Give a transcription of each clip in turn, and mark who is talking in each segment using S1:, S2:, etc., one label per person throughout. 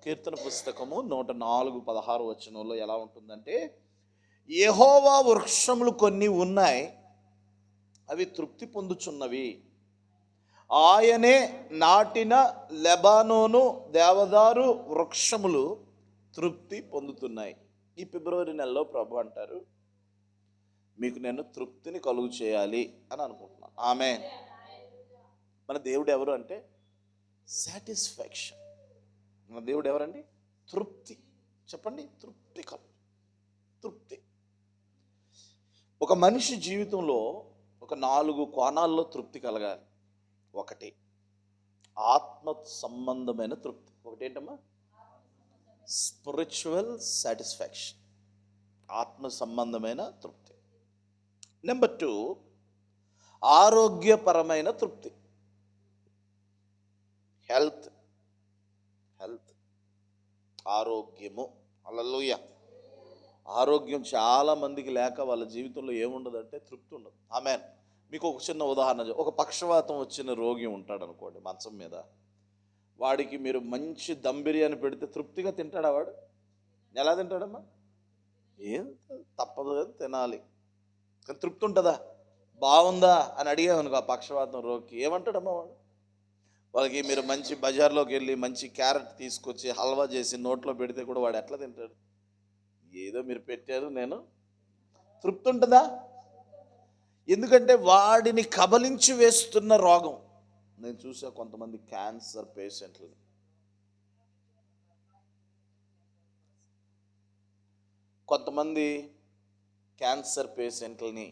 S1: కీర్తన పుస్తకము 104:16 వచనంలో ఎలా ఉంటుందంటే, యెహోవా వృక్షములు కొన్ని ఉన్నాయి, అవి తృప్తి పొందుచున్నవి. ఆయనే నాటిన లెబానోను దేవదారు వృక్షములు తృప్తి పొందుతున్నాయి. ఈ ఫిబ్రవరి నెలలో ప్రభు అంటారు, మీకు నేను తృప్తిని కలుగు చేయాలి అని అనుకుంటున్నాను. ఆమేన్. మన దేవుడు ఎవరు అంటే సాటిస్ఫాక్షన్. మన దేవుడు ఎవరండి? తృప్తి. చెప్పండి, తృప్తి తృప్తి. ఒక మనిషి జీవితంలో ఒక 4 కోణాల్లో తృప్తి కలగాలి. ఒకటి ఆత్మ సంబంధమైన తృప్తి. ఒకటేంటమ్మా? స్పిరిచువల్ సాటిస్ఫాక్షన్, ఆత్మ సంబంధమైన తృప్తి. నెంబర్ 2 ఆరోగ్యపరమైన తృప్తి, హెల్త్. ఆరోగ్యము. హల్లెలూయా. ఆరోగ్యం చాలా మందికి లేక వాళ్ళ జీవితంలో ఏముండదంటే తృప్తి ఉండదు. ఆమేన్. మీకు ఒక చిన్న ఉదాహరణ, ఒక పక్షవాతం వచ్చిన రోగి ఉంటాడు అనుకోండి మంచం మీద. వాడికి మీరు మంచి దమ్ బిర్యానీ పెడితే తృప్తిగా తింటాడా వాడు? ఎలా తింటాడమ్మా? ఏం తప్పదు కదా, తినాలి. కానీ తృప్తి ఉంటుందా? బాగుందా అని అడిగామనుకో ఆ పక్షవాతం రోగికి, ఏమంటాడమ్మా వాడు? వాళ్ళకి మీరు మంచి బజార్లోకి వెళ్ళి మంచి క్యారెట్ తీసుకొచ్చి హల్వా చేసి నోట్లో పెడితే కూడా వాడు ఎట్లా తింటాడు? ఏదో మీరు పెట్టారు, నేను. తృప్తి ఉంటుందా? ఎందుకంటే వాడిని కబలించి వేస్తున్న రోగం. నేను చూసా కొంతమంది క్యాన్సర్ పేషెంట్లని,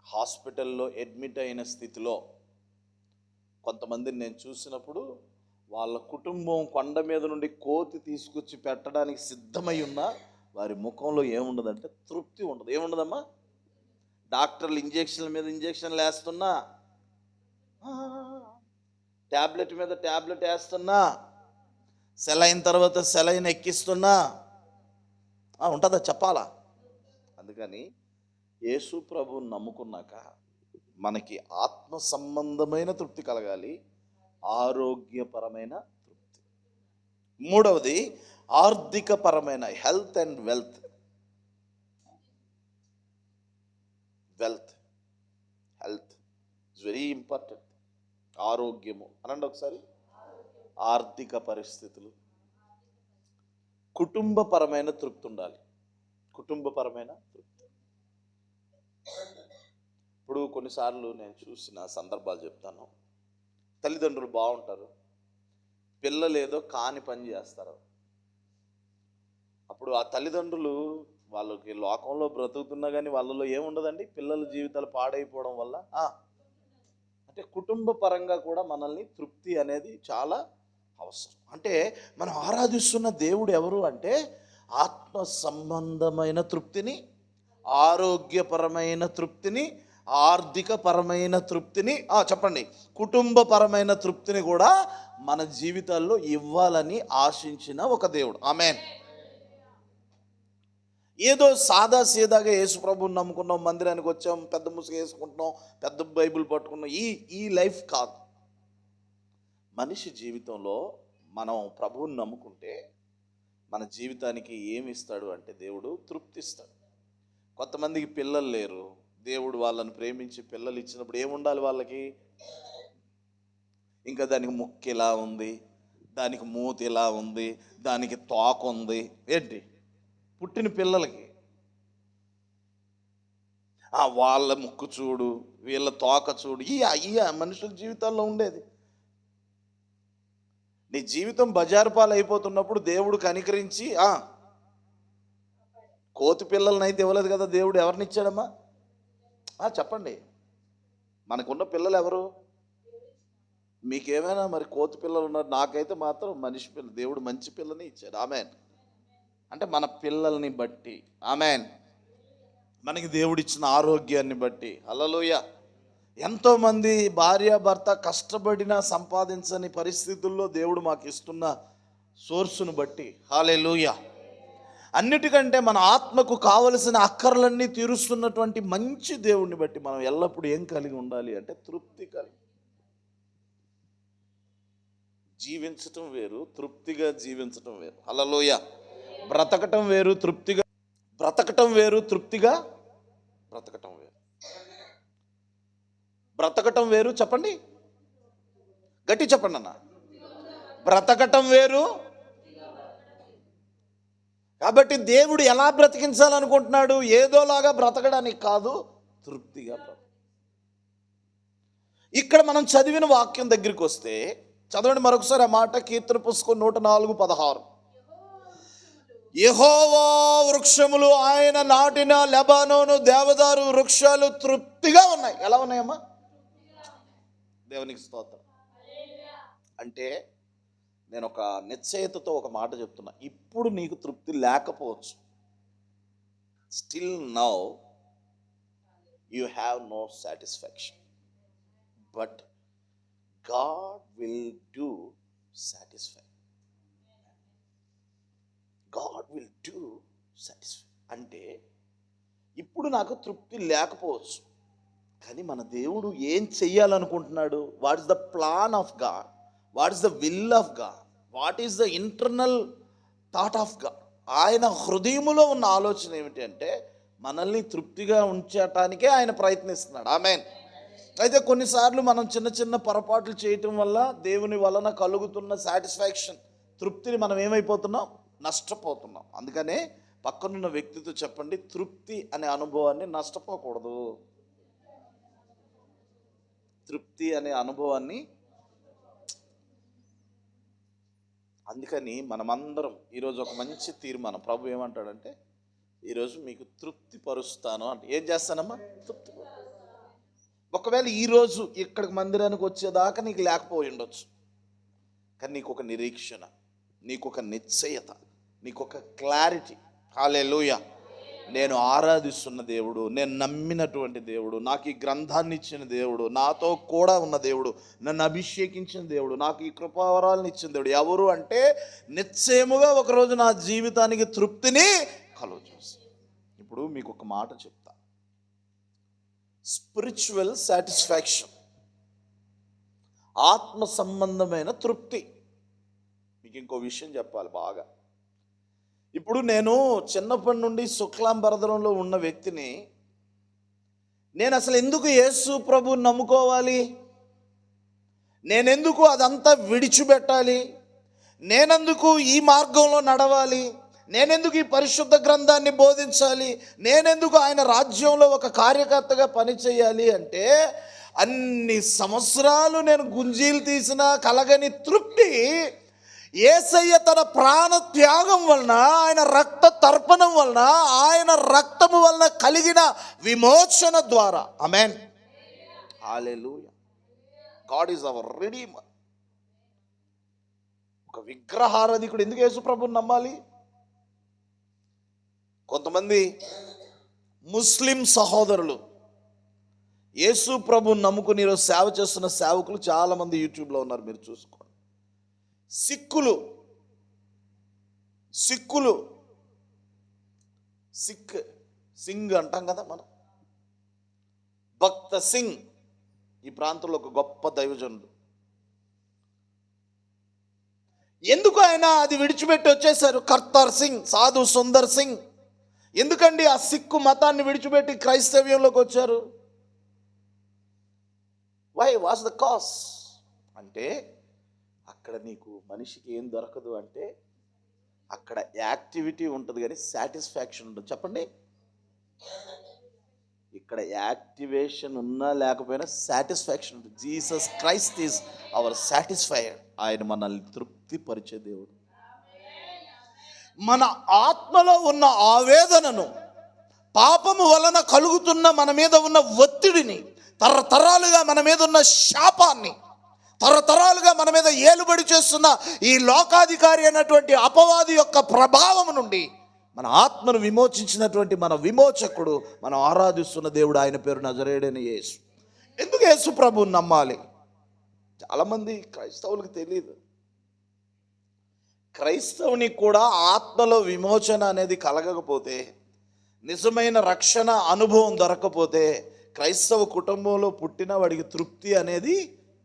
S1: హాస్పిటల్లో అడ్మిట్ అయిన స్థితిలో కొంతమందిని నేను చూసినప్పుడు వాళ్ళ కుటుంబం కొండ మీద నుండి కోతి తీసుకొచ్చి పెట్టడానికి సిద్ధమై ఉన్నా వారి ముఖంలో ఏముండదంటే తృప్తి ఉండదు. ఏముండదమ్మా? డాక్టర్లు ఇంజక్షన్ల మీద ఇంజక్షన్లు వేస్తున్నా, ట్యాబ్లెట్ మీద ట్యాబ్లెట్ వేస్తున్నా, సెలైన్ తర్వాత సెలైన్ ఎక్కిస్తున్నా, ఉంటుందా? చెప్పాలా? అందుకని యేసు ప్రభువుని నమ్ముకున్నాక మనకి ఆత్మ సంబంధమైన తృప్తి కలగాలి, ఆరోగ్యపరమైన తృప్తి. 3వది ఆర్థికపరమైన health and wealth. Health is very important. ఆరోగ్యము అనండి ఒకసారి. ఆర్థిక పరిస్థితులు, కుటుంబపరమైన తృప్తి ఉండాలి. కుటుంబపరమైన తృప్తి. ఇప్పుడు కొన్నిసార్లు నేను చూసిన సందర్భాలు చెప్తాను. తల్లిదండ్రులు బాగుంటారు, పిల్లలు ఏదో కాని పని చేస్తారు. అప్పుడు ఆ తల్లిదండ్రులు వాళ్ళకి లోకంలో బ్రతుకుతున్నా కానీ వాళ్ళలో ఏముండదండి, పిల్లల జీవితాలు పాడైపోవడం వల్ల. అంటే కుటుంబ పరంగా కూడా మనల్ని తృప్తి అనేది చాలా అవసరం. అంటే మనం ఆరాధిస్తున్న దేవుడు ఎవరు అంటే ఆత్మ సంబంధమైన తృప్తిని, ఆరోగ్యపరమైన తృప్తిని, ఆర్థికపరమైన తృప్తిని, చెప్పండి, కుటుంబపరమైన తృప్తిని కూడా మన జీవితాల్లో ఇవ్వాలని ఆశించిన ఒక దేవుడు. ఆమేన్. ఏదో సాదా సీదాగా యేసు ప్రభువుని నమ్ముకున్నాం, మందిరానికి వచ్చాం, పెద్ద ముసుగు వేసుకుంటున్నాం, పెద్ద బైబిల్ పట్టుకున్నాం, ఈ లైఫ్ కాదు. మనిషి జీవితంలో మనం ప్రభువుని నమ్ముకుంటే మన జీవితానికి ఏమి ఇస్తాడు అంటే దేవుడు తృప్తిస్తాడు. కొంతమందికి పిల్లలు లేరు, దేవుడు వాళ్ళని ప్రేమించి పిల్లలు ఇచ్చినప్పుడు ఏముండాలి వాళ్ళకి? ఇంకా దానికి ముక్కు ఇలా ఉంది, దానికి మూతి ఇలా ఉంది, దానికి తోక ఉంది. ఏంటి? పుట్టిన పిల్లలకి వాళ్ళ ముక్కు చూడు, వీళ్ళ తోక చూడు. ఈ మనుషుల జీవితాల్లో ఉండేది. నీ జీవితం బజారు పాలు అయిపోతున్నప్పుడు దేవుడు కనికరించి కోతి పిల్లలని అయితే ఇవ్వలేదు కదా దేవుడు. ఎవరిని ఇచ్చాడమ్మా? చెప్పండి. మనకున్న పిల్లలు ఎవరు? మీకేమైనా మరి కోతి పిల్లలు ఉన్నారు? నాకైతే మాత్రం మనిషి పిల్లలు, దేవుడు మంచి పిల్లని ఇచ్చాడు. ఆమెన్. అంటే మన పిల్లల్ని బట్టి, ఆమెన్, మనకి దేవుడిచ్చిన ఆరోగ్యాన్ని బట్టి. హల్లెలూయా. ఎంతోమంది భార్యాభర్త కష్టపడినా సంపాదించని పరిస్థితుల్లో దేవుడు మాకు ఇస్తున్న సోర్సును బట్టి. హల్లెలూయా. అన్నిటికంటే మన ఆత్మకు కావలసిన అక్కర్లన్నీ తీరుస్తున్నటువంటి మంచి దేవుణ్ణి బట్టి మనం ఎల్లప్పుడూ ఏం కలిగి ఉండాలి అంటే తృప్తి కలిగి. జీవించటం వేరు, తృప్తిగా జీవించటం వేరు. హల్లెలూయా. బ్రతకటం వేరు, తృప్తిగా బ్రతకటం వేరు, తృప్తిగా బ్రతకటం వేరు. బ్రతకటం వేరు, చెప్పండి, గట్టి చెప్పండి అన్న. బ్రతకటం వేరు. కాబట్టి దేవుడు ఎలా బ్రతికించాలనుకుంటున్నాడు? ఏదోలాగా బ్రతకడానికి కాదు, తృప్తిగా బ్రతక. ఇక్కడ మనం చదివిన వాక్యం దగ్గరికి వస్తే చదవండి మరొకసారి ఆ మాట. కీర్తన పుస్తకం 104:16. యెహోవా వృక్షములు, ఆయన నాటిన లెబానోను దేవదారు వృక్షాలు తృప్తిగా ఉన్నాయి. ఎలా ఉన్నాయమ్మా? దేవునికి స్తోత్రం. అంటే నేను ఒక నిశ్చయతతో ఒక మాట చెప్తున్నా. ఇప్పుడు నీకు తృప్తి లేకపోవచ్చు, still now you have no satisfaction, but God will do satisfy. God will do satisfy అంటే ఇప్పుడు నాకు తృప్తి లేకపోవచ్చు, కానీ మన దేవుడు ఏం చెయ్యాలనుకుంటున్నాడు? What is the plan of God? What is the will of God? What is the internal thought of God? ఆయన హృదయములో ఉన్న ఆలోచన ఏమిటి అంటే మనల్ని తృప్తిగా ఉంచటానికే ఆయన ప్రయత్నిస్తున్నాడు. ఆమేన్. అయితే కొన్నిసార్లు మనం చిన్న చిన్న పొరపాట్లు చేయటం వల్ల దేవుని వలన కలుగుతున్న సాటిస్ఫాక్షన్, తృప్తిని మనం ఏమైపోతున్నాం? నష్టపోతున్నాం. అందుకనే పక్కనున్న వ్యక్తితో చెప్పండి, తృప్తి అనే అనుభవాన్ని నష్టపోకూడదు. తృప్తి అనే అనుభవాన్ని. అందుకని మనమందరం ఈరోజు ఒక మంచి తీర్మానం. ప్రభు ఏమంటాడంటే ఈరోజు మీకు తృప్తి పరుస్తాను అంటే ఏం చేస్తానమ్మా? తృప్తి. ఒకవేళ ఈరోజు ఇక్కడికి మందిరానికి వచ్చేదాకా నీకు లేకపోయి ఉండొచ్చు, కానీ నీకు ఒక నిరీక్షణ, నీకు ఒక నిశ్చయత, నీకు ఒక క్లారిటీ. హల్లెలూయా. నేను ఆరాధిస్తున్న దేవుడు, నేను నమ్మినటువంటి దేవుడు, నాకు ఈ గ్రంథాన్ని ఇచ్చిన దేవుడు, నాతో కూడా ఉన్న దేవుడు, నన్ను అభిషేకించిన దేవుడు, నాకు ఈ కృపావరాలను ఇచ్చిన దేవుడు ఎవరు అంటే నిశ్చయముగా ఒకరోజు నా జీవితానికి తృప్తిని కలుగజేస్తాడు. ఇప్పుడు మీకు ఒక మాట చెప్తా. స్పిరిచువల్ సాటిస్ఫాక్షన్, ఆత్మ సంబంధమైన తృప్తి. మీకు ఇంకో విషయం చెప్పాలి బాగా. ఇప్పుడు నేను చిన్నప్పటి నుండి శుక్లాంబరధరంలో ఉన్న వ్యక్తిని. నేను అసలు ఎందుకు యేసు ప్రభువుని నమ్ముకోవాలి? నేనెందుకు అదంతా విడిచిపెట్టాలి? నేనెందుకు ఈ మార్గంలో నడవాలి? నేనెందుకు ఈ పరిశుద్ధ గ్రంథాన్ని బోధించాలి? నేనెందుకు ఆయన రాజ్యంలో ఒక కార్యకర్తగా పనిచేయాలి అంటే అన్ని సంవత్సరాలు నేను గుంజీలు తీసిన కలగని తృప్తి యేసయ్య తన ప్రాణ త్యాగం వలన, ఆయన రక్త తర్పణం వలన, ఆయన రక్తము వలన కలిగిన విమోచన ద్వారా. Amen. Hallelujah. God is our redeemer. ఒక విగ్రహారాధికుడు ఎందుకు యేసు ప్రభువుని నమ్మాలి? కొంతమంది ముస్లిం సహోదరులు యేసు ప్రభువుని నమ్ముకుని ఈరోజు సేవ చేస్తున్న సేవకులు చాలామంది యూట్యూబ్లో ఉన్నారు, మీరు చూసుకోండి. సిక్కులు సింగ్ అంటాం కదా మనం. భక్త సింగ్ ఈ ప్రాంతంలో ఒక గొప్ప దైవజనుడు. ఎందుకు ఆయన అది విడిచిపెట్టి వచ్చేసారు? కర్తార్ సింగ్, సాధు సుందర్ సింగ్ ఎందుకండి ఆ సిక్కు మతాన్ని విడిచిపెట్టి క్రైస్తవ్యంలోకి వచ్చారు? వై వాస్ ద కాజ్ అంటే అక్కడ నీకు మనిషికి ఏం దొరకదు అంటే అక్కడ యాక్టివిటీ ఉంటుంది కానీ సాటిస్ఫాక్షన్ ఉంటుంది. చెప్పండి. ఇక్కడ యాక్టివేషన్ ఉన్నా లేకపోయినా సాటిస్ఫాక్షన్ ఉంటుంది. Jesus Christ is our satisfier. ఆయన మనల్ని తృప్తిపరిచే దేవుడు. మన ఆత్మలో ఉన్న ఆవేదనను, పాపము వలన కలుగుతున్న మన మీద ఉన్న ఒత్తిడిని, తరతరాలుగా మన మీద ఉన్న శాపాన్ని, తరతరాలుగా మన మీద ఏలుబడి చేస్తున్న ఈ లోకాధికారి అయినటువంటి అపవాది యొక్క ప్రభావం నుండి మన ఆత్మను విమోచించినటువంటి మన విమోచకుడు, మనం ఆరాధిస్తున్న దేవుడు, ఆయన పేరు నజరేయుడైన యేసు. ఎందుకు యేసు ప్రభువుని నమ్మాలి? చాలామంది క్రైస్తవులకు తెలియదు. క్రైస్తవునికి కూడా ఆత్మలో విమోచన అనేది కలగకపోతే, నిజమైన రక్షణ అనుభవం దొరకకపోతే, క్రైస్తవ కుటుంబంలో పుట్టిన వాడికి తృప్తి అనేది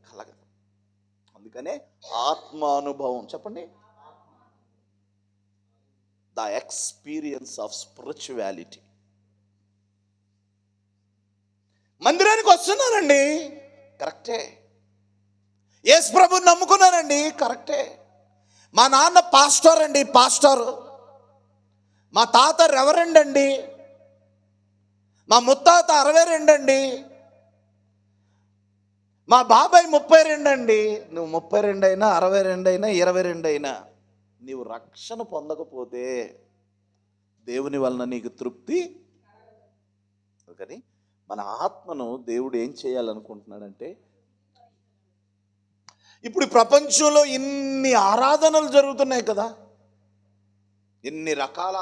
S1: కలగదు. అందుకనే ఆత్మానుభవం చెప్పండి, ద ఎక్స్పీరియన్స్ ఆఫ్ స్పిరిచువాలిటీ. మందిరానికి వస్తున్నానండి, కరెక్టే. యేసు ప్రభుని నమ్ముకున్నానండి, కరెక్టే. మా నాన్న పాస్టర్ అండి, పాస్టర్. మా తాత రెవరెండ్ అండి, మా ముత్తాత 62 అండి, మా బాబాయ్ 32 అండి. నువ్వు 32 అయినా 62 అయినా 22 అయినా నీవు రక్షణ పొందకపోతే దేవుని వలన నీకు తృప్తి. కానీ మన ఆత్మను దేవుడు ఏం చేయాలనుకుంటున్నాడంటే, ఇప్పుడు ప్రపంచంలో ఇన్ని ఆరాధనలు జరుగుతున్నాయి కదా, ఎన్ని రకాల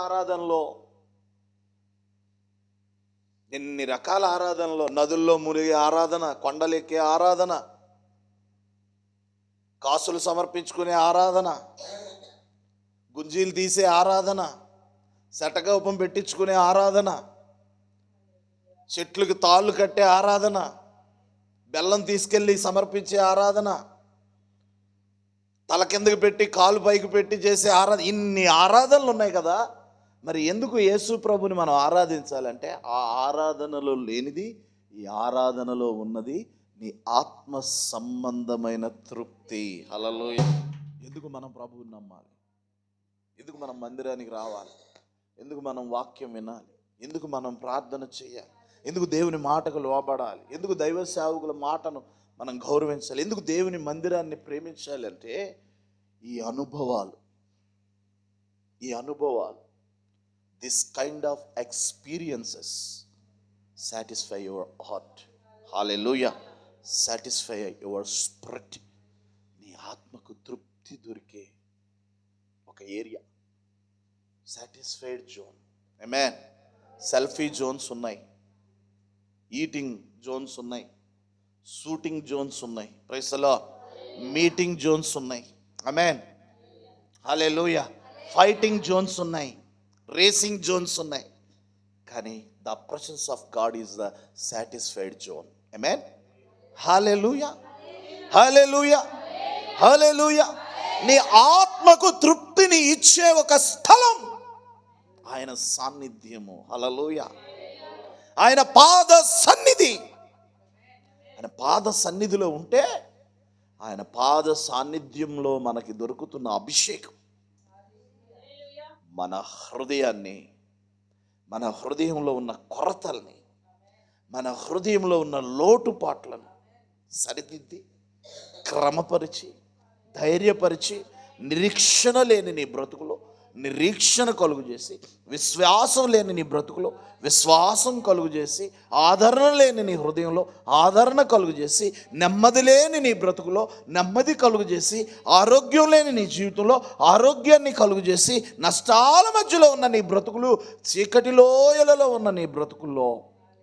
S1: ఆరాధనలో నదుల్లో మునిగే ఆరాధన, కొండలెక్కే ఆరాధన, కాసులు సమర్పించుకునే ఆరాధన, గుంజీలు తీసే ఆరాధన, శటగోపం పెట్టించుకునే ఆరాధన, చెట్లకు తాళ్ళు కట్టే ఆరాధన, బెల్లం తీసుకెళ్ళి సమర్పించే ఆరాధన, తల కిందకి పెట్టి కాలు పైకి పెట్టి చేసే ఆరాధన, ఇన్ని ఆరాధనలు ఉన్నాయి కదా. మరి ఎందుకు యేసు ప్రభుని మనం ఆరాధించాలంటే, ఆ ఆరాధనలో లేనిది ఈ ఆరాధనలో ఉన్నది నీ ఆత్మ సంబంధమైన తృప్తి. హల్లెలూయా. ఎందుకు మనం ప్రభువుని నమ్మాలి? ఎందుకు మనం మందిరానికి రావాలి? ఎందుకు మనం వాక్యం వినాలి? ఎందుకు మనం ప్రార్థన చేయాలి? ఎందుకు దేవుని మాటకు లోబడాలి? ఎందుకు దైవ సేవకుల మాటను మనం గౌరవించాలి? ఎందుకు దేవుని మందిరాన్ని ప్రేమించాలి అంటే, ఈ అనుభవాలు this kind of experiences satisfy your heart. Hallelujah. Satisfy your spirit. నీ ఆత్మకు తృప్తి దొరికే ఒక area, satisfied zone. Amen. Selfie zones ఉన్నాయి, ఈటింగ్ జోన్స్ ఉన్నాయి, షూటింగ్ జోన్స్ ఉన్నాయి, praise the Lord, meeting zones ఉన్నాయి. ఆమేన్. హల్లెలూయా. ఫైటింగ్ జోన్స్ ఉన్నాయి, రేసింగ్ జోన్స్ ఉన్నాయి. కానీ the presence of God is the satisfied zone. Amen. Hallelujah, hallelujah, hallelujah. నీ ఆత్మకు తృప్తిని ఇచ్చే ఒక స్థలం ఆయన సాన్నిధ్యము. హల్లెలూయా. ఆయన పాద సన్నిధి. ఆయన పాద సన్నిధిలో ఉంటే, ఆయన పాద సాన్నిధ్యంలో మనకి దొరుకుతున్న అభిషేకం మన హృదయాన్ని, మన హృదయంలో ఉన్న కొరతల్ని, మన హృదయంలో ఉన్న లోటుపాట్లను సరిదిద్ది, క్రమపరిచి, ధైర్యపరిచి, నిరీక్షణ లేని నీ బ్రతుకులో నిరీక్షణ కలుగు చేసి, విశ్వాసం లేని నీ బ్రతుకులో విశ్వాసం కలుగు చేసి, ఆదరణ లేని నీ హృదయంలో ఆదరణ కలుగు చేసి, నెమ్మది లేని నీ బ్రతుకులో నెమ్మది కలుగు చేసి, ఆరోగ్యం లేని నీ జీవితంలో ఆరోగ్యాన్ని కలుగు చేసి, నష్టాల మధ్యలో ఉన్న నీ బ్రతుకులు, చీకటి లోయలలో ఉన్న నీ బ్రతుకుల్లో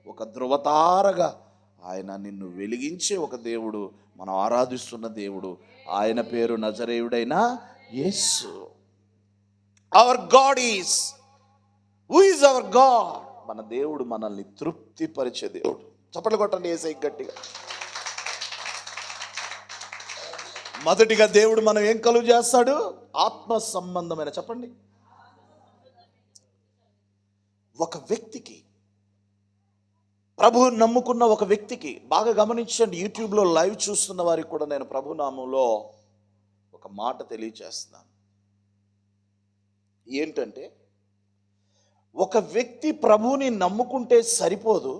S1: ఒక ధృవతారగా ఆయన నిన్ను వెలిగించే ఒక దేవుడు, మనం ఆరాధిస్తున్న దేవుడు. ఆయన పేరు నజరేయుడైన యేసు. Our God is, who is our God? మన దేవుడు మనల్ని తృప్తిపరిచే దేవుడు. చప్పట్లు కొట్టండి యేసయ్యకి గట్టిగా. మొదటిగా దేవుడు మనం ఏం కలుగు చేస్తాడు? ఆత్మ సంబంధమైన, చెప్పండి. ఒక వ్యక్తికి, ప్రభువుని నమ్ముకున్న ఒక వ్యక్తికి, బాగా గమనించండి, యూట్యూబ్లో లైవ్ చూస్తున్న వారికి కూడా నేను ప్రభు నామంలో ఒక మాట తెలియచేస్తున్నాను. ఏంటంటే, ఒక వ్యక్తి ప్రభువుని నమ్ముకుంటే సరిపోదు,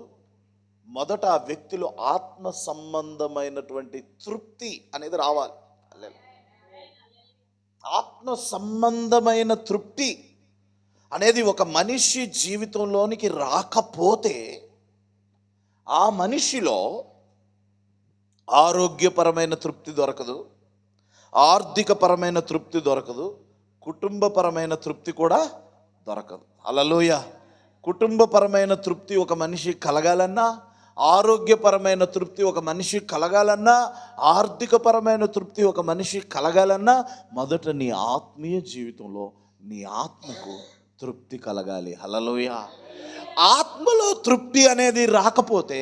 S1: మొదట ఆ వ్యక్తిలో ఆత్మ సంబంధమైనటువంటి తృప్తి అనేది రావాలి. ఆత్మ సంబంధమైన తృప్తి అనేది ఒక మనిషి జీవితంలోనికి రాకపోతే ఆ మనిషిలో ఆరోగ్యపరమైన తృప్తి దొరకదు, ఆర్థికపరమైన తృప్తి దొరకదు, కుటుంబపరమైన తృప్తి కూడా దొరకదు. హల్లెలూయా. కుటుంబపరమైన తృప్తి ఒక మనిషి కలగాలన్నా, ఆరోగ్యపరమైన తృప్తి ఒక మనిషి కలగాలన్నా, ఆర్థికపరమైన తృప్తి ఒక మనిషి కలగాలన్నా, మొదట నీ ఆత్మీయ జీవితంలో నీ ఆత్మకు తృప్తి కలగాలి. హల్లెలూయా. ఆత్మలో తృప్తి అనేది రాకపోతే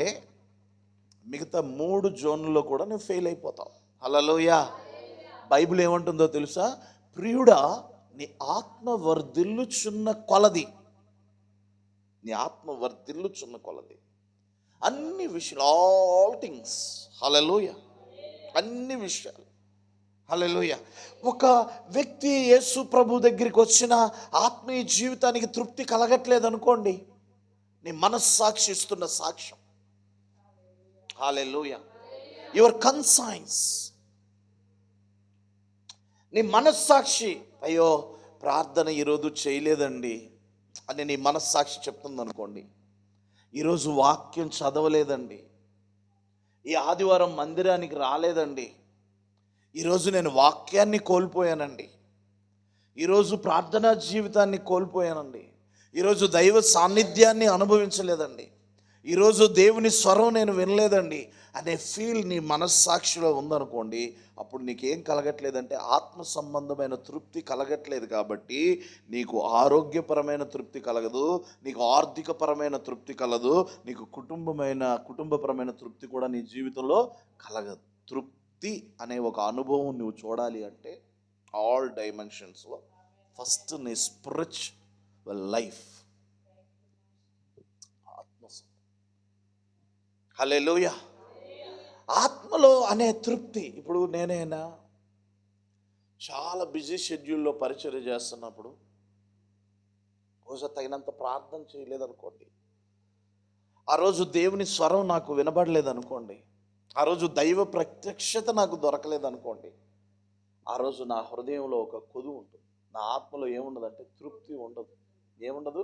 S1: మిగతా 3 జోన్లలో కూడా నువ్వు ఫెయిల్ అయిపోతావు. హల్లెలూయా. బైబిల్ ఏమంటుందో తెలుసా? ప్రియుడా, నీ ఆత్మ వర్ధిల్లుచున్న కొలది, నీ ఆత్మ వర్ధిల్లుచున్న కొలది అన్ని విషయాలు, ఆల్ థింగ్స్, హల్లెలూయా, అన్ని విషయాలు, హల్లెలూయా. ఒక వ్యక్తి యేసు ప్రభు దగ్గరికి వచ్చిన ఆత్మీయ జీవితానికి తృప్తి కలగట్లేదు అనుకోండి, నీ మనస్సాక్షి ఇస్తున్న సాక్ష్యం, హల్లెలూయా, యువర్ కన్సైన్స్, నీ మనస్సాక్షి, అయ్యో ప్రార్థన ఈరోజు చేయలేదండి అని నీ మనస్సాక్షి చెప్తుంది అనుకోండి, ఈరోజు వాక్యం చదవలేదండి, ఈ ఆదివారం మందిరానికి రాలేదండి, ఈరోజు నేను వాక్యాన్ని కోల్పోయానండి, ఈరోజు ప్రార్థనా జీవితాన్ని కోల్పోయానండి, ఈరోజు దైవ సాన్నిధ్యాన్ని అనుభవించలేదండి, ఈరోజు దేవుని స్వరం నేను వినలేదండి అనే ఫీల్ నీ మనస్సాక్షిలో ఉందనుకోండి, అప్పుడు నీకేం కలగట్లేదంటే ఆత్మ సంబంధమైన తృప్తి కలగట్లేదు. కాబట్టి నీకు ఆరోగ్యపరమైన తృప్తి కలగదు, నీకు ఆర్థికపరమైన తృప్తి కలదు, నీకు కుటుంబపరమైన తృప్తి కూడా నీ జీవితంలో కలగదు. తృప్తి అనే ఒక అనుభవం నువ్వు చూడాలి అంటే ఆల్ డైమెన్షన్స్లో ఫస్ట్ నీ స్పిరిచువల్ లైఫ్, హల్లెలూయా, ఆత్మలో అనే తృప్తి. ఇప్పుడు నేనైనా చాలా బిజీ షెడ్యూల్లో పరిచర్య చేస్తున్నప్పుడు బహుశా తగినంత ప్రార్థన చేయలేదనుకోండి, ఆ రోజు దేవుని స్వరం నాకు వినబడలేదనుకోండి, ఆ రోజు దైవ ప్రత్యక్షత నాకు దొరకలేదనుకోండి, ఆ రోజు నా హృదయంలో ఒక కొదువు ఉంటుంది, నా ఆత్మలో ఏముండదంటే తృప్తి ఉండదు. ఏముండదు?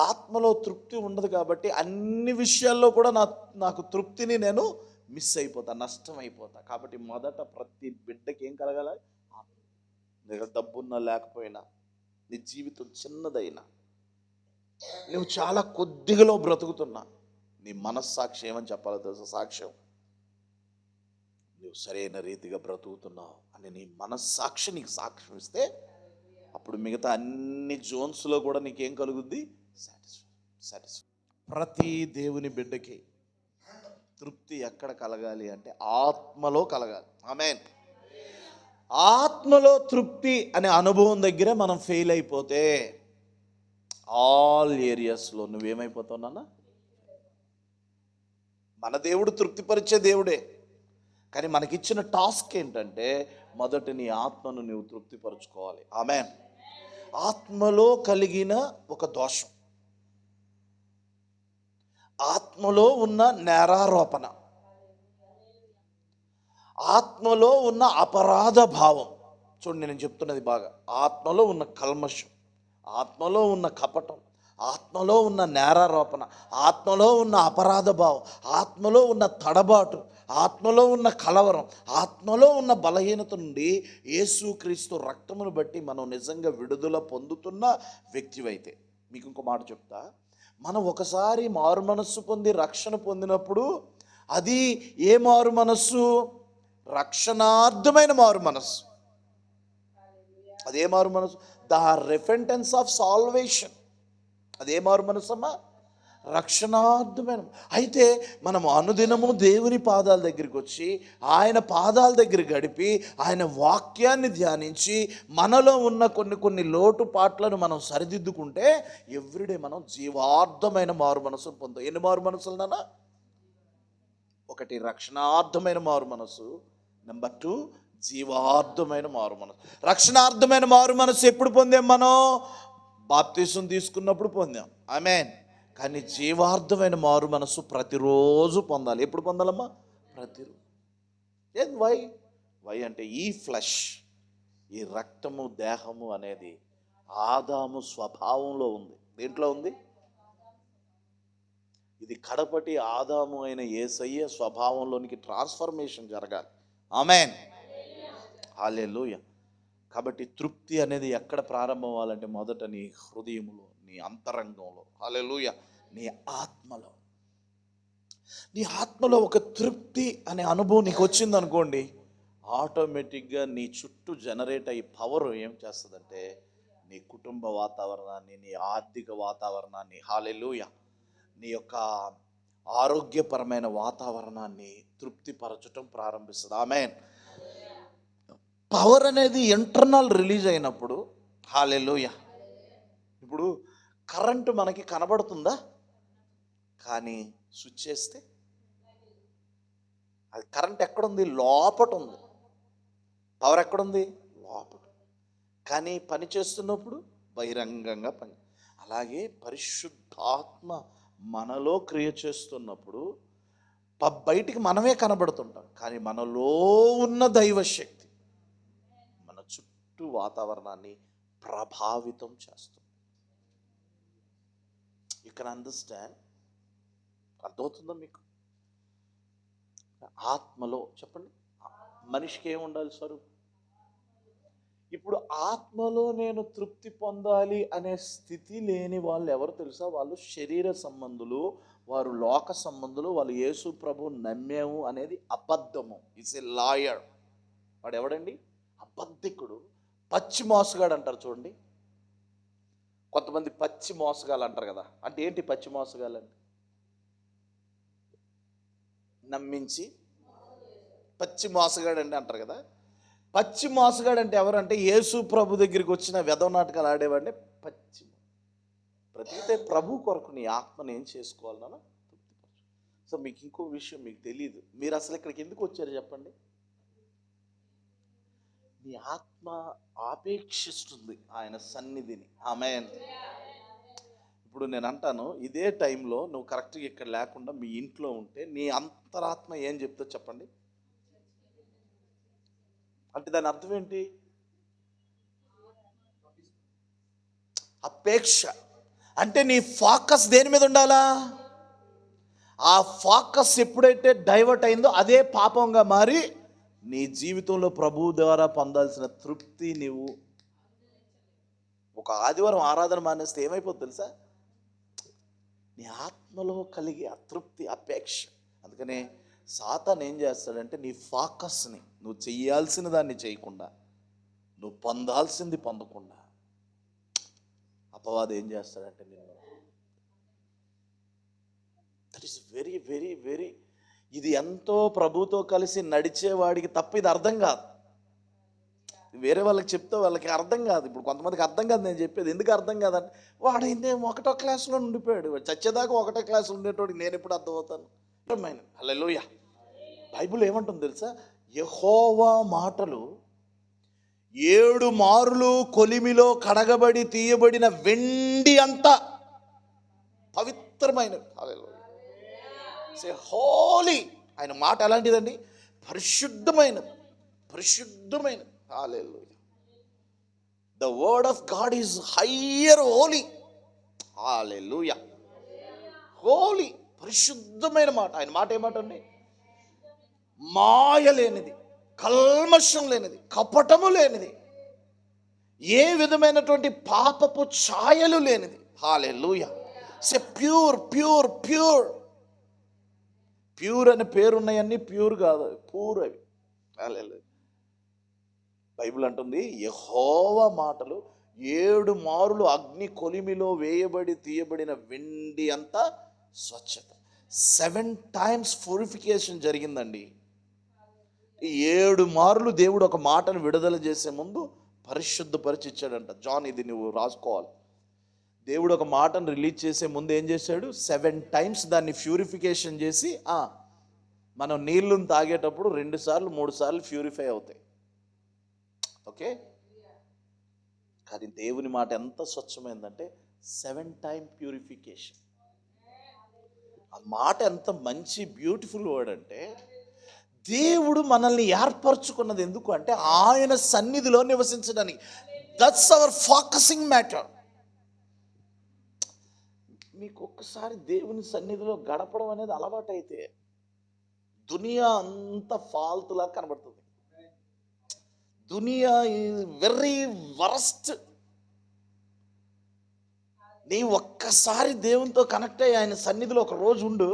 S1: ఆత్మలో తృప్తి ఉండదు. కాబట్టి అన్ని విషయాల్లో కూడా నాకు తృప్తిని నేను మిస్ అయిపోతా, నష్టం అయిపోతా. కాబట్టి మొదట ప్రతి బిడ్డకి ఏం కలగాలి? దగ్గర డబ్బున్నా లేకపోయినా, నీ జీవితం చిన్నదైనా, నువ్వు చాలా కొద్దిగలో బ్రతుకుతున్నా, నీ మనస్సాక్షి ఏమని చెప్పాలో తెలుసా? సాక్ష్యం, నువ్వు సరైన రీతిగా బ్రతుకుతున్నావు అని నీ మనస్సాక్షి నీకు సాక్ష్యం ఇస్తే, అప్పుడు మిగతా అన్ని జోన్స్లో కూడా నీకేం కలుగుద్ది? సాటిస్ఫై. ప్రతి దేవుని బిడ్డకి తృప్తి ఎక్కడ కలగాలి అంటే ఆత్మలో కలగాలి. ఆమేన్. ఆత్మలో తృప్తి అనే అనుభవం దగ్గర మనం ఫెయిల్ అయిపోతే ఆల్ ఏరియాస్లో నువ్వేమైపోతావు నాన్న? మన దేవుడు తృప్తిపరిచే దేవుడే, కానీ మనకిచ్చిన టాస్క్ ఏంటంటే మొదట నీ ఆత్మను నువ్వు తృప్తిపరచుకోవాలి. ఆమేన్. ఆత్మలో కలిగిన ఒక దోషం, ఆత్మలో ఉన్న నేరారోపణ, ఆత్మలో ఉన్న అపరాధ భావం. చూడండి, నేను చెప్తున్నది బాగా. ఆత్మలో ఉన్న కల్మషం, ఆత్మలో ఉన్న కపటం, ఆత్మలో ఉన్న నేరారోపణ, ఆత్మలో ఉన్న అపరాధ భావం, ఆత్మలో ఉన్న తడబాటు, ఆత్మలో ఉన్న కలవరం, ఆత్మలో ఉన్న బలహీనత నుండి యేసుక్రీస్తు రక్తమును బట్టి మనం నిజంగా విడుదల పొందుతున్న వ్యక్తివైతే, మీకు ఇంకో మాట చెప్తా, మనం ఒకసారి మారు మనస్సు పొంది రక్షణ పొందినప్పుడు అది ఏ మారు మనస్సు? రక్షణార్థమైన మారు మనస్సు. అదే మారు మనస్సు, ద రిపెంటెన్స్ ఆఫ్ సాల్వేషన్. అదే మారు మనస్సు అమ్మా, రక్షణార్థమైన. అయితే మనం అనుదినము దేవుని పాదాల దగ్గరికి వచ్చి ఆయన పాదాల దగ్గర గడిపి ఆయన వాక్యాన్ని ధ్యానించి మనలో ఉన్న కొన్ని లోటుపాట్లను మనం సరిదిద్దుకుంటే ఎవ్రీడే మనం జీవార్థమైన మారు మనసును పొందాం. ఎన్ని మారు మనసులు నాన్న? ఒకటి రక్షణార్థమైన మారు మనసు, నెంబర్ 2 జీవార్థమైన మారు మనసు. రక్షణార్థమైన మారు మనసు ఎప్పుడు పొందాం? మనం బాప్తిసం తీసుకున్నప్పుడు పొందాం. ఆమేన్. కానీ జీవార్థమైన మారు మనసు ప్రతిరోజు పొందాలి. ఎప్పుడు పొందాలమ్మా? ప్రతిరోజు. ఏం వై అంటే ఈ ఫ్లెష్, ఈ రక్తము దేహము అనేది ఆదాము స్వభావంలో ఉంది. దేంట్లో ఉంది? ఇది కడపటి ఆదాము అయిన యేసయ్య స్వభావంలోనికి ట్రాన్స్ఫర్మేషన్ జరగాలి. ఆమేన్. హల్లెలూయా. కాబట్టి తృప్తి అనేది ఎక్కడ ప్రారంభం అవ్వాలంటే మొదట నీ హృదయంలో, నీ అంతరంగంలో, హల్లెలూయా, నీ ఆత్మలో. నీ ఆత్మలో ఒక తృప్తి అనే అనుభవం నీకు వచ్చిందనుకోండి, ఆటోమేటిక్గా నీ చుట్టూ జనరేట్ అయ్యే పవర్ ఏం చేస్తుందంటే నీ కుటుంబ వాతావరణాన్ని, నీ ఆర్థిక వాతావరణాన్ని, హల్లెలూయా, నీ యొక్క ఆరోగ్యపరమైన వాతావరణాన్ని తృప్తిపరచటం ప్రారంభిస్తుంది. ఆమేన్. పవర్ అనేది ఇంటర్నల్ రిలీజ్ అయినప్పుడు, హల్లెలూయా. ఇప్పుడు కరెంటు మనకి కనబడుతుందా? కానీ స్విచ్ చేస్తే అది కరెంట్ ఎక్కడుంది? లోపట ఉంది. పవర్ ఎక్కడుంది? లోపట. కానీ పని చేస్తున్నప్పుడు బహిరంగంగా పని. అలాగే పరిశుద్ధాత్మ మనలో క్రియ చేస్తున్నప్పుడు బయటికి మనమే కనబడుతుంటాం, కానీ మనలో ఉన్న దైవశక్తి మన చుట్టూ వాతావరణాన్ని ప్రభావితం చేస్తుంది. You can understand? అర్థమవుతుందా మీకు? ఆత్మలో చెప్పండి, మనిషికి ఏమి ఉండాలి స్వరూపం? ఇప్పుడు ఆత్మలో నేను తృప్తి పొందాలి అనే స్థితి లేని వాళ్ళు ఎవరు తెలుసా? వాళ్ళు శరీర సంబంధులు, వారు లోక సంబంధులు, వాళ్ళు యేసు ప్రభు నమ్మేము అనేది అబద్ధము. It's a lawyer. వాడు ఎవడండి? అబద్ధికుడు, పచ్చి మోసగాడు అంటారు చూడండి. కొంతమంది పచ్చి మోసగాళ్ళు అంటారు కదా. అంటే ఏంటి పచ్చి మోసగాళ్ళు అంటే? నమ్మించి పచ్చి మోసగాడు అండి అంటారు కదా. పచ్చి మోసగాడు అంటే ఎవరంటే యేసు ప్రభు దగ్గరికి వచ్చిన వెధవ నాటకాలు ఆడేవాడిని పచ్చి. ప్రతితే ప్రభు కొరకు నీ ఆత్మని ఏం చేసుకోవాలన్నా తృప్తిపరచు. సో మీకు ఇంకో విషయం మీకు తెలియదు, మీరు అసలు ఇక్కడికి ఎందుకు వచ్చారు చెప్పండి? నీ ఆత్మ ఆపేక్షిస్తుంది ఆయన సన్నిధిని. ఆమేన్. ఇప్పుడు నేను అంటాను, ఇదే టైంలో నువ్వు కరెక్ట్గా ఇక్కడ లేకుండా మీ ఇంట్లో ఉంటే నీ అంతరాత్మ ఏం చెప్తా చెప్పండి? అంటే దాని అర్థం ఏంటి? అపేక్ష. అంటే నీ ఫోకస్ దేని మీద ఉండాలా? ఆ ఫోకస్ ఎప్పుడైతే డైవర్ట్ అయిందో అదే పాపంగా మారి నీ జీవితంలో ప్రభు ద్వారా పొందాల్సిన తృప్తి నీవు ఒక ఆదివారం ఆరాధన మానేస్తే ఏమైపోతుంది తెలుసా? నీ ఆత్మలో కలిగే అతృప్తి, అపేక్ష. అందుకనే సాతాను ఏం చేస్తాడంటే నీ ఫోకస్ని, నువ్వు చెయ్యాల్సిన దాన్ని చేయకుండా, నువ్వు పొందాల్సింది పొందకుండా అపవాదం ఏం చేస్తాడంటే నిన్ను, that is very very very, ఇది ఎంతో ప్రభుతో కలిసి నడిచేవాడికి తప్ప ఇది అర్థం కాదు. వేరే వాళ్ళకి చెప్తే వాళ్ళకి అర్థం కాదు. ఇప్పుడు కొంతమందికి అర్థం కాదు నేను చెప్పేది. ఎందుకు అర్థం కాదంటే వాడైందే ఒకటో క్లాసులో ఉండిపోయాడు, చచ్చేదాకా ఒకటో క్లాసులో ఉండేటోడికి నేను ఎప్పుడు అర్థమవుతాను? హల్లెలూయా. బైబిల్ ఏమంటుంది తెలుసా? యెహోవా మాటలు 7 మారులు కొలిమిలో కడగబడి తీయబడిన వెండి అంత పవిత్రమైనవి. హల్లెలూయా. సే హోలీ. ఆయన మాట ఎలాంటిదండి? పరిశుద్ధమైనది, పరిశుద్ధమైనది. Hallelujah. The word of God is higher holy. Hallelujah. Holy, పరిశుద్ధమైన మాట. ఆయన మాట ఏమాట అండి? మాయ లేనిది, కల్మషం లేనిది, కపటము లేనిది, ఏ విధమైనటువంటి పాపపు ఛాయలు లేనిది. హల్లెలూయా. సే ప్యూర్ ప్యూర్ ప్యూర్. ప్యూర్ అనే పేరున్నాయన్నీ ప్యూర్ కాదు, పూర్ అవి. హల్లెలూయా. బైబిల్ అంటుంది యెహోవా మాటలు 7 మారులు అగ్ని కొలిమిలో వేయబడి తీయబడిన వెండి అంత స్వచ్ఛత. 7 times ప్యూరిఫికేషన్ జరిగిందండి. 7 మారులు దేవుడు ఒక మాటను విడుదల చేసే ముందు పరిశుద్ధపరిచి ఇచ్చాడంట. జాన్, ఇది నువ్వు రాసుకోవాలి. దేవుడు ఒక మాటను రిలీజ్ చేసే ముందు ఏం చేశాడు? 7 times దాన్ని ప్యూరిఫికేషన్ చేసి, మనం నీళ్ళను తాగేటప్పుడు 2 సార్లు 3 సార్లు ప్యూరిఫై అవుతాయి. ఓకే. కానీ దేవుని మాట ఎంత స్వచ్ఛమైందంటే 7 times ప్యూరిఫికేషన్. ఆ మాట ఎంత మంచి బ్యూటిఫుల్ వర్డ్ అంటే, దేవుడు మనల్ని ఏర్పరచుకున్నది ఎందుకు అంటే ఆయన సన్నిధిలో నివసించడానికి. That's our focusing matter. మీకు ఒక్కసారి దేవుని సన్నిధిలో గడపడం అనేది అలవాటైతే దునియా అంత ఫాల్తులా కనబడుతుంది. దునియా ఈజ్ వెరీ వరస్ట్. నీ ఒక్కసారి దేవునితో కనెక్ట్ అయ్యి ఆయన సన్నిధిలో ఒక రోజు ఉండు,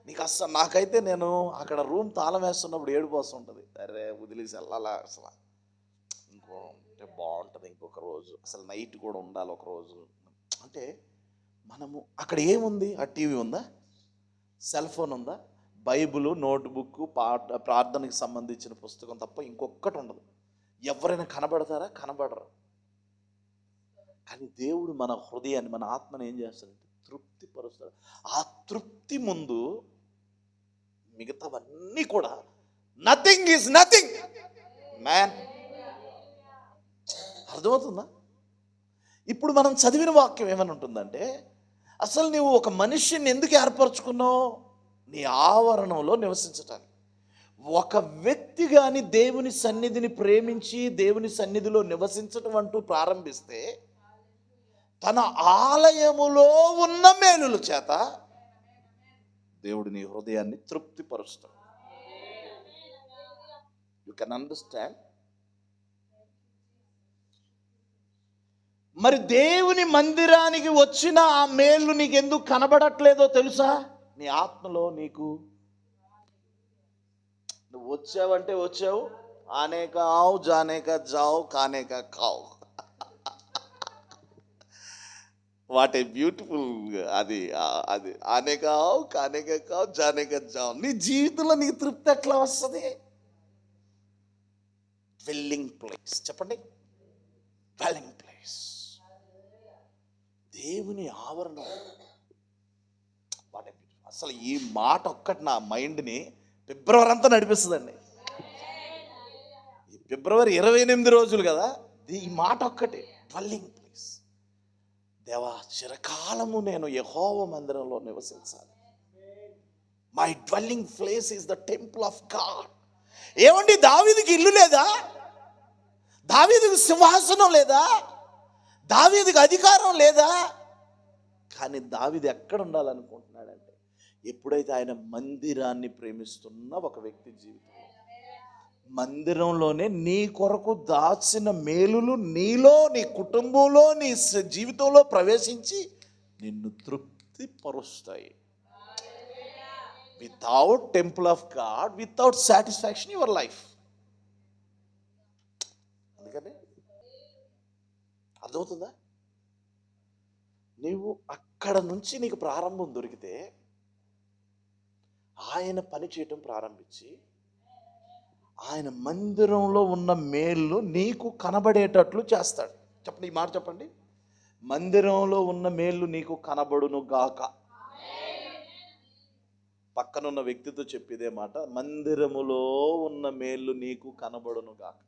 S1: నీకు అస్సలు, నాకైతే నేను అక్కడ రూమ్ తాళం వేస్తున్నప్పుడు ఏడుపు వస్తుంటుంది. అరే వదిలేసి వెళ్ళాలా, అసలు ఇంకో అంటే బాగుంటుంది ఇంకొక రోజు, అసలు నైట్ కూడా ఉండాలి ఒక రోజు. అంటే మనము అక్కడ ఏముంది? ఆ టీవీ ఉందా, సెల్ ఫోన్ ఉందా, బైబుల్, నోట్బుక్, ప్రార్థనకి సంబంధించిన పుస్తకం తప్ప ఇంకొక్కటి ఉండదు. ఎవరైనా కనబడతారా? కనబడరు. కానీ దేవుడు మన హృదయాన్ని, మన ఆత్మని ఏం చేస్తాడంటే తృప్తిపరుస్తాడు. ఆ తృప్తి ముందు మిగతావన్నీ కూడా నథింగ్ ఈజ్ నథింగ్ మ్యాన్. అర్థమవుతుందా? ఇప్పుడు మనం చదివిన వాక్యం ఏమని ఉంటుందంటే, అసలు నువ్వు ఒక మనిషిని ఎందుకు ఏర్పరచుకున్నావు? నీ ఆవరణంలో నివసించటానికి. ఒక వ్యక్తి కానీ దేవుని సన్నిధిని ప్రేమించి దేవుని సన్నిధిలో నివసించటం అంటూ ప్రారంభిస్తే తన ఆలయములో ఉన్న మేలుల చేత దేవుడు నీ హృదయాన్ని తృప్తిపరుస్తాడు. You can understand. మరి దేవుని మందిరానికి వచ్చిన ఆ మేలు నీకు ఎందుకు కనబడట్లేదో తెలుసా? నీ ఆత్మలో నీకు, నువ్వు వచ్చావంటే వచ్చావు, ఆనే కా ఆవు, జానే కా జావు, కానే కా కావు. What a beautiful. అది అది ఆనే కా ఆవు, కానే కా కావు, జానే కా జావు. నీ జీవితంలో నీకు తృప్తి ఎట్లా వస్తుంది? Dwelling place. చెప్పండి, డ్వెల్లింగ్ ప్లేస్. దేవుని ఆవరణం. అసలు ఈ మాట ఒక్కటి నా మైండ్ని ఫిబ్రవరి అంతా నడిపిస్తుందండి. ఈ ఫిబ్రవరి 28 రోజులు కదా, ఈ మాట ఒక్కటి, డ్వెల్లింగ్ ప్లేస్. దేవా, చిరకాలము నేను యెహోవా మందిరంలో నివసించాలి. My dwelling place is the temple of God. ఏమండి, దావీదుకి ఇల్లు లేదా? దావీదుకి సింహాసనం లేదా? దావీదుకి అధికారం లేదా? కానీ దావీదు ఎక్కడ ఉండాలనుకుంటున్నాడంటే, ఎప్పుడైతే ఆయన మందిరాన్ని ప్రేమిస్తున్న ఒక వ్యక్తి జీవితంలో, మందిరంలోనే నీ కొరకు దాచిన మేలులు నీలో, నీ కుటుంబంలో, నీ జీవితంలో ప్రవేశించి నిన్ను తృప్తిపరుస్తాయి. Without temple of God, without satisfaction your life. అందుకని అర్థమవుతుందా? నీవు అక్కడ నుంచి నీకు ప్రారంభం దొరికితే ఆయన పని చేయటం ప్రారంభించి ఆయన మందిరంలో ఉన్న మేళ్ళు నీకు కనబడేటట్లు చేస్తాడు. చెప్పండి, ఈ మాట చెప్పండి. మందిరంలో ఉన్న మేళ్ళు నీకు కనబడును గాక. పక్కనున్న వ్యక్తితో చెప్పేదే మాట, మందిరములో ఉన్న మేళ్ళు నీకు కనబడును గాక.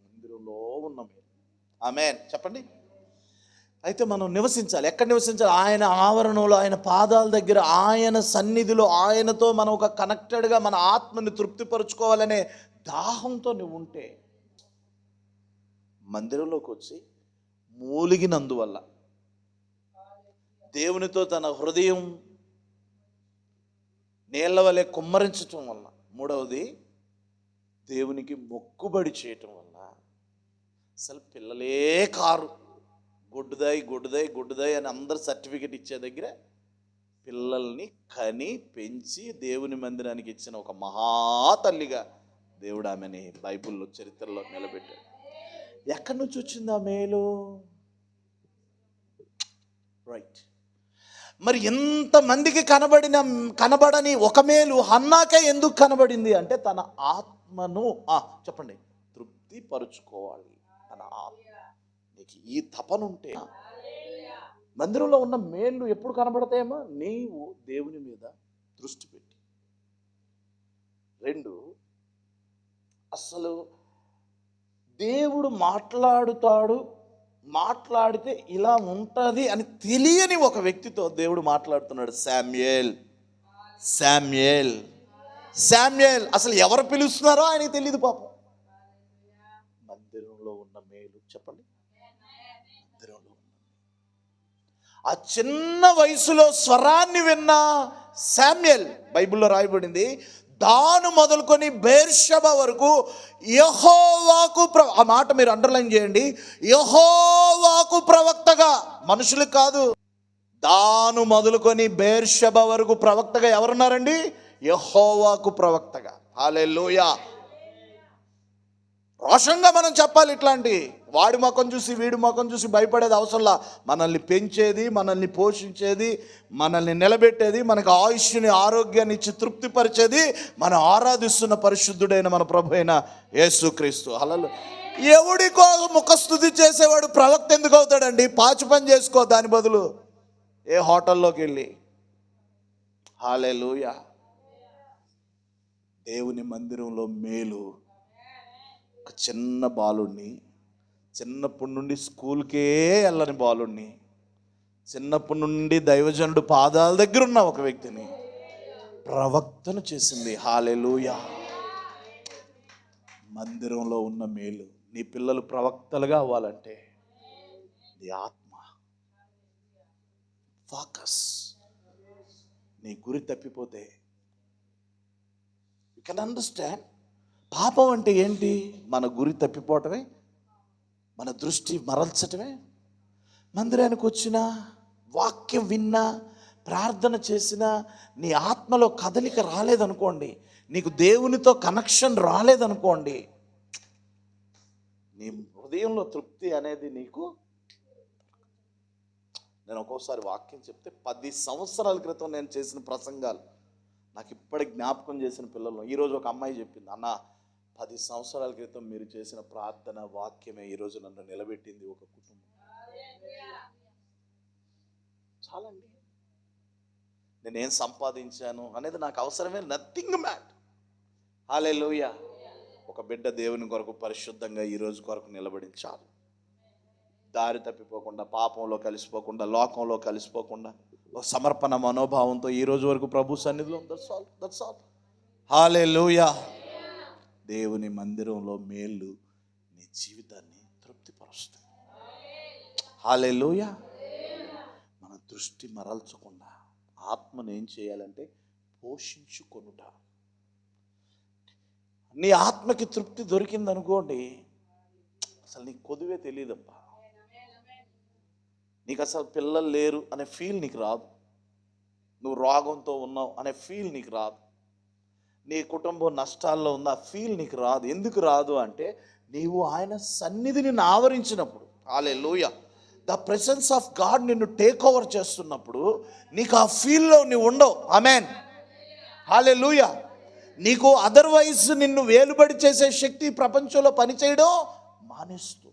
S1: మందిరంలో ఉన్న మేలు. ఆమేన్ చెప్పండి. అయితే మనం నివసించాలి. ఎక్కడ నివసించాలి? ఆయన ఆవరణంలో, ఆయన పాదాల దగ్గర, ఆయన సన్నిధిలో, ఆయనతో మనం ఒక కనెక్టెడ్గా మన ఆత్మని తృప్తిపరుచుకోవాలనే దాహంతో నువ్వు ఉంటే, మందిరంలోకి వచ్చి మూలిగినందువల్ల, దేవునితో తన హృదయం నీళ్ల వలె కుమ్మరించటం వల్ల, మూడవది దేవునికి మొక్కుబడి చేయటం వల్ల, అసలు పిల్లలే కారు, గొడ్డుదాయి గొడ్డుదాయి గొడ్డుదాయి అని అందరు సర్టిఫికెట్ ఇచ్చే దగ్గర పిల్లల్ని కని పెంచి దేవుని మందిరానికి ఇచ్చిన ఒక మహాతల్లిగా దేవుడు ఆమెని బైబిల్లో చరిత్రలో నిలబెట్టాడు. ఎక్కడి నుంచి వచ్చింది ఆ మేలు? రైట్. మరి ఎంతమందికి కనబడని ఒక మేలు హన్నాకే ఎందుకు కనబడింది అంటే, తన ఆత్మను చెప్పండి తృప్తి పరుచుకోవాలి. తన ఆత్మ, నీకు ఈ తపనుంటే మందిరంలో ఉన్న మేళ్ళు ఎప్పుడు కనబడతాయేమో? నీవు దేవుని మీద దృష్టి పెట్టి. రెండు, అసలు దేవుడు మాట్లాడితే ఇలా ఉంటుంది అని తెలియని ఒక వ్యక్తితో దేవుడు మాట్లాడుతున్నాడు. శామ్యూయల్ అసలు ఎవరు పిలుస్తున్నారో ఆయనకి తెలియదు పాపం. మందిరంలో ఉన్న మేలు చెప్పండి. మందిరంలో ఆ చిన్న వయసులో స్వరాన్ని విన్న శామ్యూయల్, బైబిల్లో రాయబడింది, దాను మొదలుకొని బెర్షెబా వరకు యెహోవాకు ఆ మాట మీరు అండర్లైన్ చేయండి. యెహోవాకు ప్రవక్తగా, మనుషులకు కాదు. దాను మొదలుకొని బెర్షెబా వరకు ప్రవక్తగా ఎవరున్నారండి? యెహోవాకు ప్రవక్తగా. హల్లెలూయా. రోషంగా మనం చెప్పాలి ఇట్లాంటి వాడి ముఖం చూసి వీడి ముఖం చూసి భయపడేది అవసరంలా. మనల్ని పెంచేది, మనల్ని పోషించేది, మనల్ని నిలబెట్టేది, మనకు ఆయుష్ని ఆరోగ్యాన్ని ఇచ్చి తృప్తిపరిచేది మనం ఆరాధిస్తున్న పరిశుద్ధుడైన మన ప్రభు అయిన యేసుక్రీస్తు. హల్లెలూయా. ఎవడికో ముఖస్తుతి చేసేవాడు ప్రవక్త ఎందుకు అవుతాడండి? పాచి పని చేసుకో దాని బదులు. ఏ హోటల్లోకి వెళ్ళి హల్లెలూయా. దేవుని మందిరంలో మేలు. ఒక చిన్న బాలుడిని, చిన్నప్పటి నుండి స్కూల్కే వెళ్ళని బాలుడిని, చిన్నప్పటి నుండి దైవజనుడు పాదాల దగ్గర ఉన్న ఒక వ్యక్తిని ప్రవక్తను చేసింది. హల్లెలూయా. మందిరంలో ఉన్న మేలు. నీ పిల్లలు ప్రవక్తలుగా అవ్వాలంటే నీ ఆత్మ ఫోకస్. నీ గురి తప్పిపోతే యు కెన్ అండర్స్టాండ్. పాపం అంటే ఏంటి? మన గురి తప్పిపోవటమే, మన దృష్టి మరల్చటమే. మందిరానికి వచ్చినా, వాక్యం విన్నా, ప్రార్థన చేసినా నీ ఆత్మలో కదలిక రాలేదనుకోండి, నీకు దేవునితో కనెక్షన్ రాలేదనుకోండి, నీ హృదయంలో తృప్తి అనేది నీకు. నేను ఒక్కోసారి వాక్యం చెప్తే 10 సంవత్సరాల క్రితం నేను చేసిన ప్రసంగాలు నాకు ఇప్పటికి జ్ఞాపకం చేసిన పిల్లలు. ఈరోజు ఒక అమ్మాయి చెప్పింది, అన్న 10 సంవత్సరాల క్రితం మీరు చేసిన ప్రార్థన వాక్యమే ఈరోజు నన్ను నిలబెట్టింది ఒక కుటుంబం. చాలండి. నేనేం సంపాదించాను అనేది నాకు అవసరమే, నథింగ్ మ్యాట్. హల్లెలూయా. ఒక బిడ్డ దేవుని కొరకు పరిశుద్ధంగా ఈరోజు కొరకు నిలబడించాలి. దారి తప్పిపోకుండా, పాపంలో కలిసిపోకుండా, లోకంలో కలిసిపోకుండా, ఒక సమర్పణ మనోభావంతో ఈ రోజు వరకు ప్రభు సన్నిధిలో. That's all. హల్లెలూయా. దేవుని మందిరంలో మేలు నీ జీవితాన్ని తృప్తిపరుస్తుంది. హల్లెలూయా. మన దృష్టి మరల్చకుండా ఆత్మను ఏం చేయాలంటే పోషించుకొనుట. నీ ఆత్మకి తృప్తి దొరికిందనుకోండి, అసలు నీకు కొదువే తెలియదబ్బా. నీకు అసలు పిల్లలు లేరు అనే ఫీల్ నీకు రాదు. నువ్వు రోగంతో ఉన్నావు అనే ఫీల్ నీకు రాదు. నీ కుటుంబం నష్టాల్లో ఉంది ఆ ఫీల్ నీకు రాదు. ఎందుకు రాదు అంటే నీవు ఆయన సన్నిధిని ఆవరించినప్పుడు, హల్లెలూయా, ద ప్రెసెన్స్ ఆఫ్ గాడ్ నిన్ను టేక్ ఓవర్ చేస్తున్నప్పుడు నీకు ఆ ఫీల్లో నువ్వు ఉండవు. ఆమేన్. హల్లెలూయా. నీకు అదర్వైజ్ నిన్ను వేలుబడి చేసే శక్తి ప్రపంచంలో పనిచేయడం మానేస్తుంది.